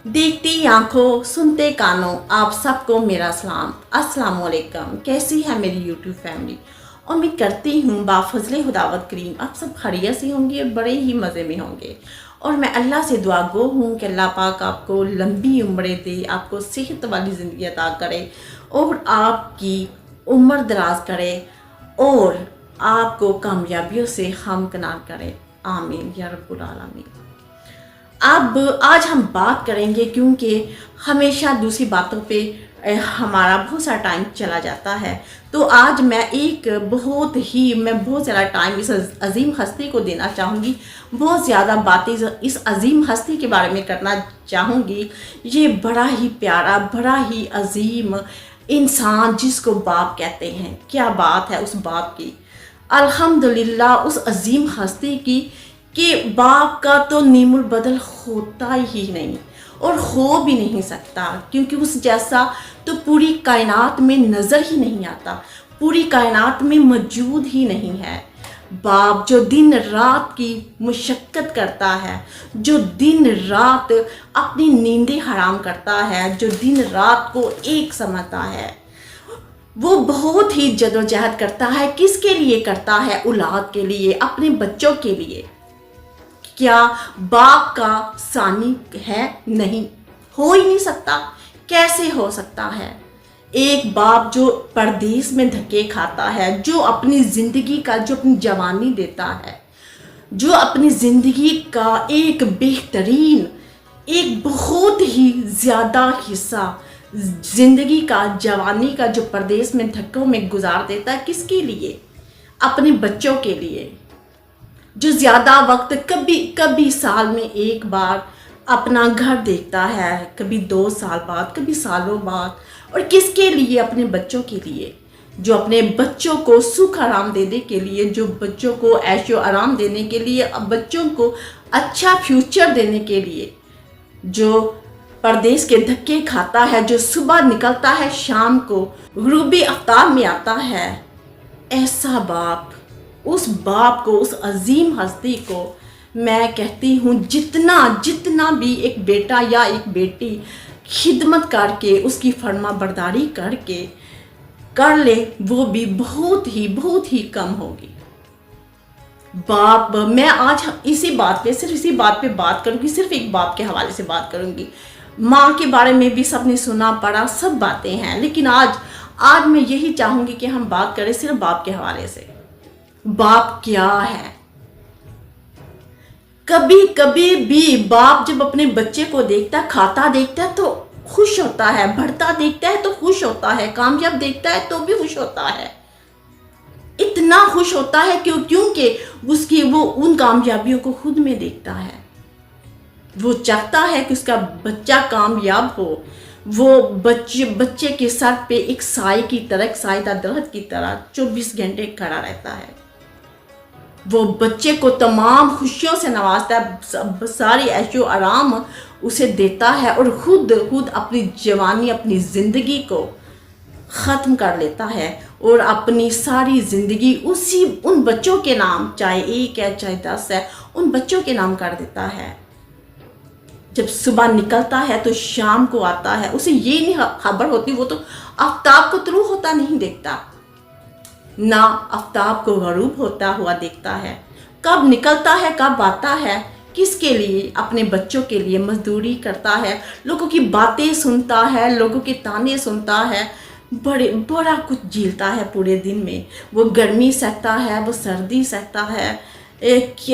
देखती आंखों सुनते कानों आप सबको मेरा सलाम। अस्सलाम वालेकुम। कैसी है मेरी यूट्यूब फैमिली। उम्मीद करती हूँ बाफजले खुदावत करीम आप सब खैरियत से होंगे और बड़े ही मज़े में होंगे। और मैं अल्लाह से दुआ गो हूँ कि अल्लाह पाक आपको लंबी उम्रें दे, आपको सेहत वाली ज़िंदगी अता करे और आपकी उम्र दराज करे और आपको कामयाबियों से हमकनार करे। आमीन या रब्बुल आलमीन। अब आज हम बात करेंगे क्योंकि हमेशा दूसरी बातों पे हमारा बहुत सारा टाइम चला जाता है। तो आज मैं बहुत ज़्यादा टाइम इस अजीम हस्ती को देना चाहूँगी, बहुत ज़्यादा बातें इस अजीम हस्ती के बारे में करना चाहूँगी। ये बड़ा ही प्यारा, बड़ा ही अजीम इंसान जिसको बाप कहते हैं। क्या बात है उस बाप की, अल्हम्दुलिल्लाह उस अजीम हस्ती की कि बाप का तो नीमुल बदल होता ही नहीं और हो भी नहीं सकता, क्योंकि उस जैसा तो पूरी कायनात में नज़र ही नहीं आता, पूरी कायनात में मौजूद ही नहीं है। बाप जो दिन रात की मुशक्क़त करता है, जो दिन रात अपनी नींदें हराम करता है, जो दिन रात को एक समझता है, वो बहुत ही जदोजहद करता है। किसके लिए करता है? औलाद के लिए, अपने बच्चों के लिए। क्या बाप का सानी है? नहीं, हो ही नहीं सकता। कैसे हो सकता है? एक बाप जो परदेश में धक्के खाता है, जो अपनी ज़िंदगी का, जो अपनी जवानी देता है, जो अपनी ज़िंदगी का एक बेहतरीन, एक बहुत ही ज़्यादा हिस्सा ज़िंदगी का, जवानी का, जो परदेश में धक्कों में गुजार देता है। किसके लिए? अपने बच्चों के लिए। जो ज़्यादा वक्त कभी साल में एक बार अपना घर देखता है, कभी 2 साल बाद, कभी सालों बाद। और किसके लिए? अपने बच्चों के लिए, जो अपने बच्चों को सुख आराम देने के लिए, जो बच्चों को ऐशो आराम देने के लिए, बच्चों को अच्छा फ्यूचर देने के लिए, जो परदेश के धक्के खाता है, जो सुबह निकलता है, शाम को गुरूबी आफ्ताब में आता है। ऐसा बाप, उस बाप को, उस अजीम हस्ती को मैं कहती हूँ जितना भी एक बेटा या एक बेटी खिदमत करके, उसकी फरमा बरदारी करके कर ले, वो भी बहुत ही कम होगी। बाप, मैं आज इसी बात पे, सिर्फ इसी बात पे बात करूँगी, सिर्फ एक बाप के हवाले से बात करूँगी। माँ के बारे में भी सबने सुना पढ़ा, सब बातें हैं, लेकिन आज मैं यही चाहूँगी कि हम बात करें सिर्फ बाप के हवाले से। बाप क्या है? कभी भी बाप जब अपने बच्चे को देखता है, खाता देखता है तो खुश होता है, बढ़ता देखता है तो खुश होता है, कामयाब देखता है तो भी खुश होता है। इतना खुश होता है क्योंकि वो उन कामयाबियों को खुद में देखता है। वो चाहता है कि उसका बच्चा कामयाब हो। वो बच्चे के सर पे एक साए की तरह, एक साएदार दरख्त की तरह 24 घंटे खड़ा रहता है। वो बच्चे को तमाम खुशियों से नवाजता है, सारी ऐशो आराम उसे देता है और खुद अपनी जवानी, अपनी ज़िंदगी को ख़त्म कर लेता है और अपनी सारी ज़िंदगी उन बच्चों के नाम, चाहे 1 है चाहे 10 है, उन बच्चों के नाम कर देता है। जब सुबह निकलता है तो शाम को आता है, उसे ये नहीं खबर होती, वो तो आफ्ताब को तुलू होता नहीं देखता, ना आफ्ताब को गरूब होता हुआ देखता है। कब निकलता है, कब आता है, किसके लिए? अपने बच्चों के लिए मजदूरी करता है, लोगों की बातें सुनता है, लोगों के ताने सुनता है, बड़ा कुछ झेलता है पूरे दिन में। वो गर्मी सहता है, वो सर्दी सहता है,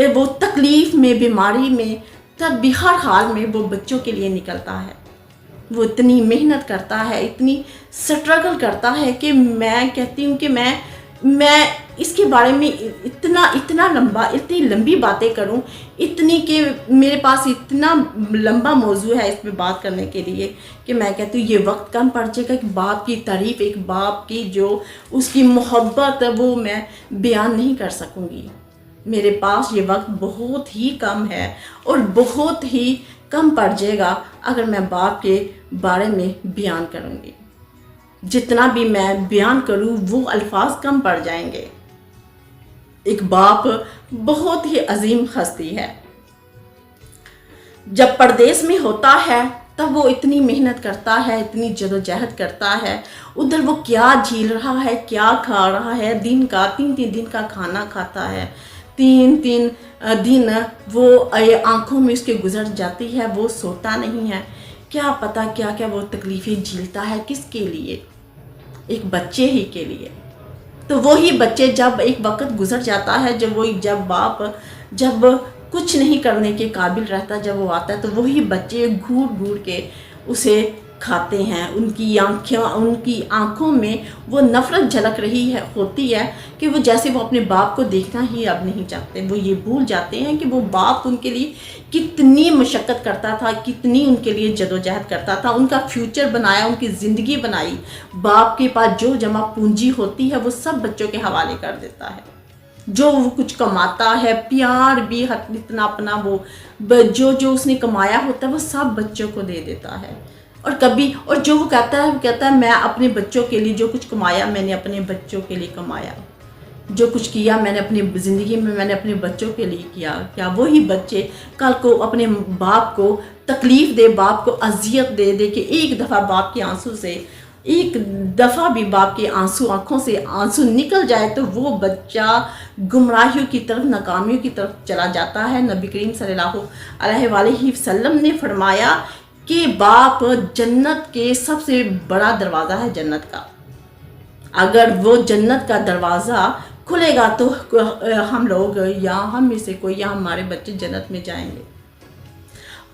वो तकलीफ़ में, बीमारी में, तब भी हर हाल में वो बच्चों के लिए निकलता है। वो इतनी मेहनत करता है, इतनी स्ट्रगल करता है कि मैं कहती हूँ कि मैं इसके बारे में इतनी लंबी बातें करूं, इतनी कि मेरे पास इतना लंबा मौजू है इस पे बात करने के लिए कि मैं कहती हूँ ये वक्त कम पड़ जाएगा। एक बाप की तारीफ़, एक बाप की जो उसकी मोहब्बत है, वो मैं बयान नहीं कर सकूँगी। मेरे पास ये वक्त बहुत ही कम है और बहुत ही कम पड़ जाएगा अगर मैं बाप के बारे में बयान करूँगी। जितना भी मैं बयान करूँ वो अल्फाज कम पड़ जाएंगे। एक बाप बहुत ही अजीम हस्ती है। जब परदेश में होता है तब वो इतनी मेहनत करता है, इतनी जदोजहद करता है, उधर वो क्या झेल रहा है, क्या खा रहा है, दिन का 3-3 दिन का खाना खाता है, 3-3 दिन वो आंखों में उसके गुजर जाती है, वो सोता नहीं है, क्या पता क्या क्या वो तकलीफ़ें झेलता है, किसके लिए, एक बच्चे ही के लिए। तो वही बच्चे जब एक वक्त गुजर जाता है, जब बाप जब कुछ नहीं करने के काबिल रहता, जब वो आता है, तो वही बच्चे घूर घूर के उसे खाते हैं। उनकी आंखों में वो नफ़रत झलक रही है होती है कि वो जैसे वो अपने बाप को देखना ही अब नहीं चाहते। वो ये भूल जाते हैं कि वो बाप उनके लिए कितनी मशक्क़त करता था, कितनी उनके लिए जदोजहद करता था, उनका फ्यूचर बनाया, उनकी ज़िंदगी बनाई। बाप के पास जो जमा पूंजी होती है वो सब बच्चों के हवाले कर देता है। जो वो कुछ कमाता है, प्यार भी इतना अपना वो जो उसने कमाया होता है वो सब बच्चों को दे देता है। और जो वो कहता है मैं अपने बच्चों के लिए जो कुछ कमाया मैंने अपने बच्चों के लिए कमाया, जो कुछ किया मैंने अपनी ज़िंदगी में मैंने अपने बच्चों के लिए किया। क्या वही बच्चे कल को अपने बाप को तकलीफ़ दे, बाप को अजियत दे के एक दफ़ा बाप के आंसू से, एक दफ़ा भी बाप के आंखों से आंसू निकल जाए तो वो बच्चा गुमराहियों की तरफ, नाकामियों की तरफ चला जाता है। नबी करीम सल्लल्लाहु अलैहि वसल्लम ने फरमाया कि बाप जन्नत के सबसे बड़ा दरवाज़ा है जन्नत का। अगर वो जन्नत का दरवाज़ा खुलेगा तो हम लोग या हम में से कोई या हमारे बच्चे जन्नत में जाएंगे।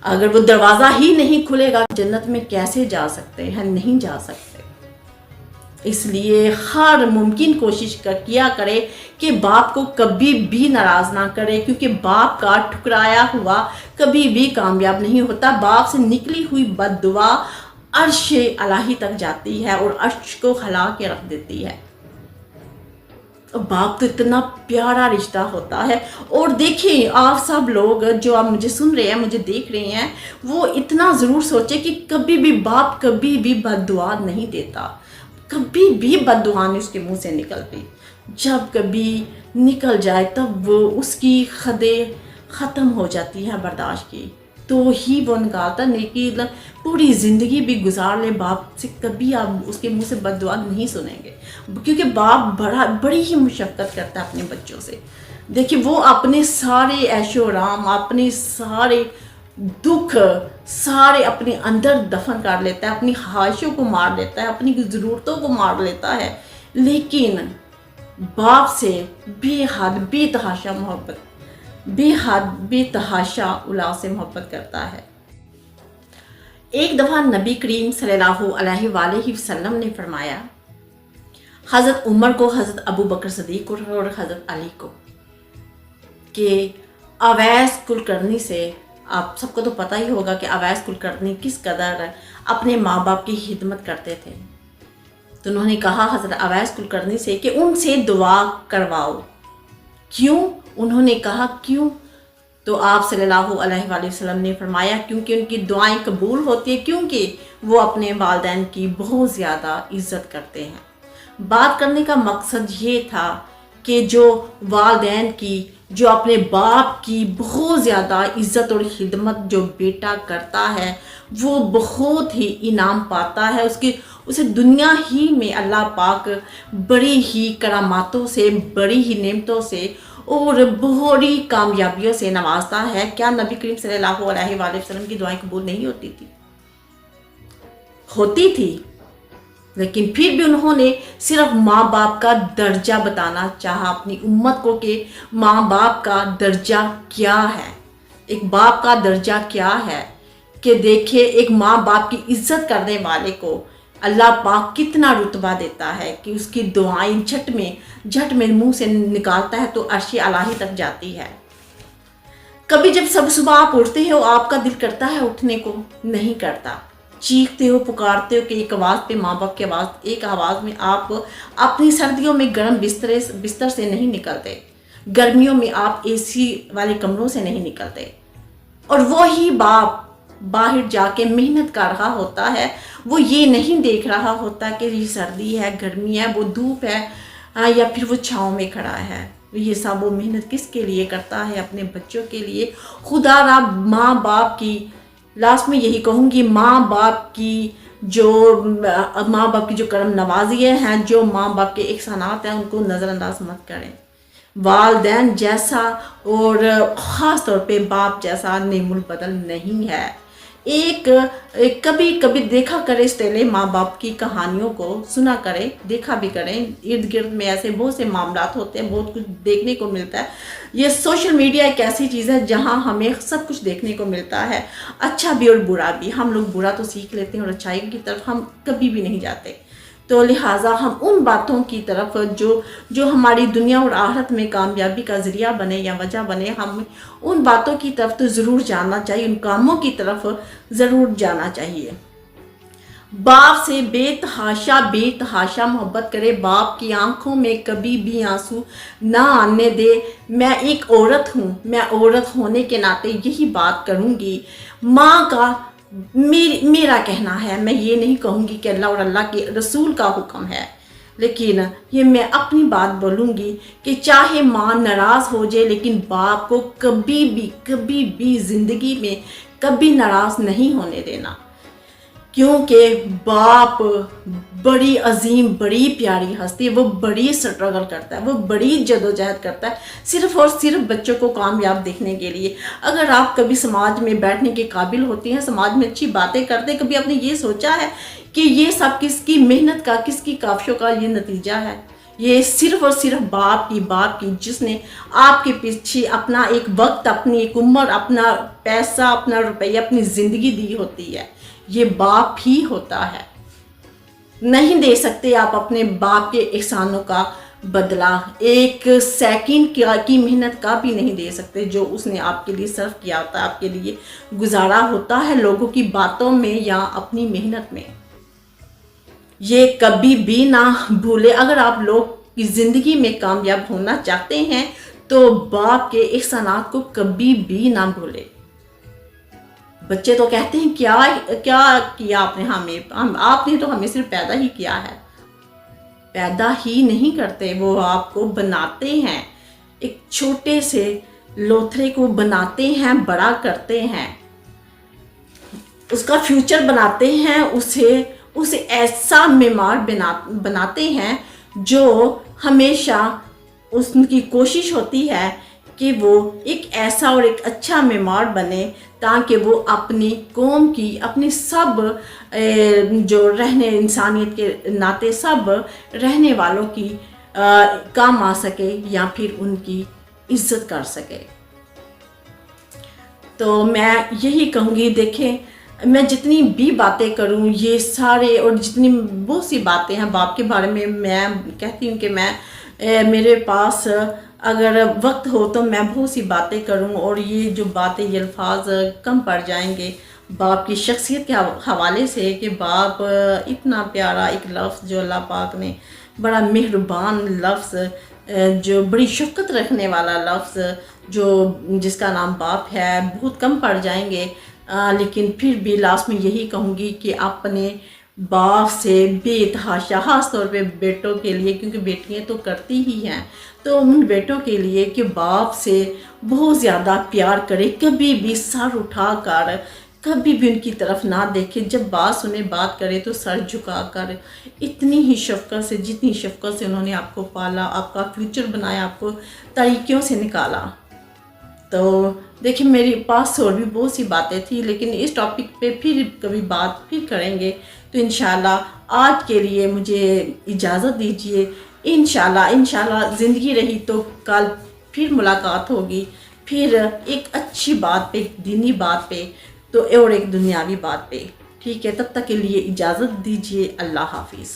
अगर वो दरवाज़ा ही नहीं खुलेगा जन्नत में कैसे जा सकते हैं? नहीं जा सकते। इसलिए हर मुमकिन कोशिश किया करे कि बाप को कभी भी नाराज़ ना करे, क्योंकि बाप का ठुकराया हुआ कभी भी कामयाब नहीं होता। बाप से निकली हुई बद्दुआ अर्श इलाही तक जाती है और अर्श को हिला के रख देती है। बाप तो इतना प्यारा रिश्ता होता है। और देखिए आप सब लोग जो आप मुझे सुन रहे हैं, मुझे देख रहे हैं, वो इतना ज़रूर सोचे कि कभी भी बाप कभी भी बद्दुआ नहीं देता, कभी भी बद्दुआ नहीं उसके मुंह से निकलती। जब कभी निकल जाए तब वो उसकी हदें ख़त्म हो जाती हैं बर्दाश्त की, तो ही वो निकालता। लेकिन पूरी ज़िंदगी भी गुजार ले बाप से कभी आप उसके मुंह से बद्दुआ नहीं सुनेंगे, क्योंकि बाप बड़ी ही मुशक्क़त करता है अपने बच्चों से। देखिए वो अपने सारे ऐशो आराम, अपने सारे दुख सारे अपने अंदर दफन कर लेता है, अपनी ख्वाहिशों को मार लेता है, अपनी ज़रूरतों को मार लेता है, लेकिन बाप से बेहद बेतहाशा मोहब्बत, बेहद बेतहाशा उला से मोहब्बत करता है। एक दफ़ा नबी करीम सल्लल्लाहु अलैहि वसल्लम ने फरमाया हज़रत उमर को, हज़रत अबू बकर सदीक और हज़रत अली को कि अवैस कुलकर्णी से, आप सबको तो पता ही होगा कि अवैस कुलकर्णी किस कदर अपने माँ बाप की खिदमत करते थे। तो उन्होंने कहा हज़रत अवैस कुलकर्णी से कि उनसे दुआ करवाओ। क्यों? उन्होंने कहा क्यों? तो आप सल्लल्लाहु अलैहि वसल्लम ने फरमाया क्योंकि उनकी दुआएं कबूल होती है, क्योंकि वो अपने वालिदैन की बहुत ज़्यादा इज़्ज़त करते हैं। बात करने का मकसद ये था कि जो वालिदैन की, जो अपने बाप की बहुत ज़्यादा इज़्ज़त और खिदमत जो बेटा करता है वो बहुत ही इनाम पाता है। उसे दुनिया ही में अल्लाह पाक बड़ी ही करामातों से, बड़ी ही नेमतों से और बड़ी कामयाबियों से नवाजता है। क्या नबी करीम सल्लल्लाहु अलैहि वसल्लम की दुआएं कबूल नहीं होती थी? होती थी, लेकिन फिर भी उन्होंने सिर्फ माँ बाप का दर्जा बताना चाहा अपनी उम्मत को कि माँ बाप का दर्जा क्या है, एक बाप का दर्जा क्या है, कि देखिए एक माँ बाप की इज्जत करने वाले को अल्लाह पाक कितना रुतबा देता है कि उसकी दुआएं झट में मुंह से निकालता है तो अर्श इलाही तक जाती है। कभी जब सब सुबह आप उठते हो आपका दिल करता है उठने को? नहीं करता। चीखते हो, पुकारते हो कि एक आवाज़ पे, माँ बाप की आवाज़, एक आवाज़ में आप अपनी सर्दियों में गर्म बिस्तर से नहीं निकलते, गर्मियों में आप एसी वाले कमरों से नहीं निकलते। और वही बाप बाहर जाके मेहनत कर रहा होता है, वो ये नहीं देख रहा होता कि ये सर्दी है, गर्मी है, वो धूप है या फिर वो छाँव में खड़ा है। ये सब वो मेहनत किसके लिए करता है? अपने बच्चों के लिए। खुदा रा माँ बाप की लास्ट में यही कहूँगी, माँ बाप की जो करम नवाजियाँ हैं, जो माँ बाप के एहसानात हैं, उनको नज़रअंदाज मत करें। वालदैन जैसा और ख़ास तौर पे बाप जैसा नेमुल बदल नहीं है। एक कभी कभी देखा करें इस टेले माँ बाप की कहानियों को, सुना करें, देखा भी करें। इर्द गिर्द में ऐसे बहुत से मामलात होते हैं, बहुत कुछ देखने को मिलता है। ये सोशल मीडिया एक ऐसी चीज़ है जहाँ हमें सब कुछ देखने को मिलता है, अच्छा भी और बुरा भी। हम लोग बुरा तो सीख लेते हैं और अच्छाई की तरफ हम कभी भी नहीं जाते। तो लिहाजा हम उन बातों की तरफ जो हमारी दुनिया और आखिरत में कामयाबी का ज़रिया बने या वजह बने, हम उन बातों की तरफ तो ज़रूर जाना चाहिए, उन कामों की तरफ ज़रूर जाना चाहिए। बाप से बेतहाशा मोहब्बत करे, बाप की आंखों में कभी भी आंसू ना आने दे। मैं एक औरत हूँ, मैं औरत होने के नाते यही बात करूँगी। माँ का मेरा कहना है, मैं ये नहीं कहूँगी कि अल्लाह और अल्लाह के रसूल का हुक्म है, लेकिन ये मैं अपनी बात बोलूँगी कि चाहे माँ नाराज़ हो जाए, लेकिन बाप को कभी भी ज़िंदगी में कभी नाराज़ नहीं होने देना। क्योंकि बाप बड़ी अजीम, बड़ी प्यारी हस्ती है, वो बड़ी स्ट्रगल करता है, वो बड़ी जदोजहद करता है सिर्फ़ और सिर्फ बच्चों को कामयाब देखने के लिए। अगर आप कभी समाज में बैठने के काबिल होती हैं, समाज में अच्छी बातें करते हैं, कभी आपने ये सोचा है कि ये सब किसकी मेहनत का, किसकी काविशों का ये नतीजा है? ये सिर्फ और सिर्फ बाप की जिसने आपके पीछे अपना एक वक्त, अपनी एक उम्र, अपना पैसा, अपना रुपया, अपनी ज़िंदगी दी होती है। ये बाप ही होता है। नहीं दे सकते आप अपने बाप के एहसानों का बदला, एक सेकंड की मेहनत का भी नहीं दे सकते जो उसने आपके लिए सर्व किया होता है, आपके लिए गुजारा होता है लोगों की बातों में या अपनी मेहनत में। ये कभी भी ना भूले। अगर आप लोग की ज़िंदगी में कामयाब होना चाहते हैं तो बाप के एहसानात को कभी भी ना भूले। बच्चे तो कहते हैं क्या किया आपने हमें, आपने तो हमें सिर्फ पैदा ही किया है। पैदा ही नहीं करते, वो आपको बनाते हैं, एक छोटे से लोथरे को बनाते हैं, बड़ा करते हैं, उसका फ्यूचर बनाते हैं, उसे ऐसा मेमार बनाते हैं जो हमेशा उसकी कोशिश होती है कि वो एक ऐसा और एक अच्छा मेमार बने ताकि वो अपनी कौम की, अपनी सब जो रहने इंसानियत के नाते सब रहने वालों की काम आ सके या फिर उनकी इज्जत कर सके। तो मैं यही कहूँगी, देखें मैं जितनी भी बातें करूँ ये सारे और जितनी बहुत सी बातें हैं बाप के बारे में, मैं कहती हूँ कि मेरे पास अगर वक्त हो तो मैं बहुत सी बातें करूं और ये जो बातें, ये अल्फाज कम पड़ जाएंगे बाप की शख्सियत के हवाले से कि बाप इतना प्यारा एक लफ्ज़ जो अल्लाह पाक ने, बड़ा मेहरबान लफ्ज़, जो बड़ी शफ़क़त रखने वाला लफ्ज़ जिसका नाम बाप है, बहुत कम पड़ जाएंगे। लेकिन फिर भी लास्ट में यही कहूँगी कि अपने बाप से बेतहाशा, ख़ास तौर पे बेटों के लिए, क्योंकि बेटियां तो करती ही हैं, तो उन बेटों के लिए कि बाप से बहुत ज़्यादा प्यार करें, कभी भी सर उठा कर कभी भी उनकी तरफ ना देखें। जब बात सुने, बात करें तो सर झुका कर, इतनी ही शफ़क़त से, जितनी शफ़क़त से उन्होंने आपको पाला, आपका फ्यूचर बनाया, आपको तारीकियों से निकाला। तो देखिए मेरे पास और भी बहुत सी बातें थी, लेकिन इस टॉपिक पे फिर कभी बात फिर करेंगे। तो इंशाल्लाह आज के लिए मुझे इजाज़त दीजिए। इंशाल्लाह ज़िंदगी रही तो कल फिर मुलाकात होगी, फिर एक अच्छी बात पे, एक दीनी बात पे, तो और एक दुनियावी बात पे। ठीक है, तब तक के लिए इजाज़त दीजिए। अल्लाह हाफिज़।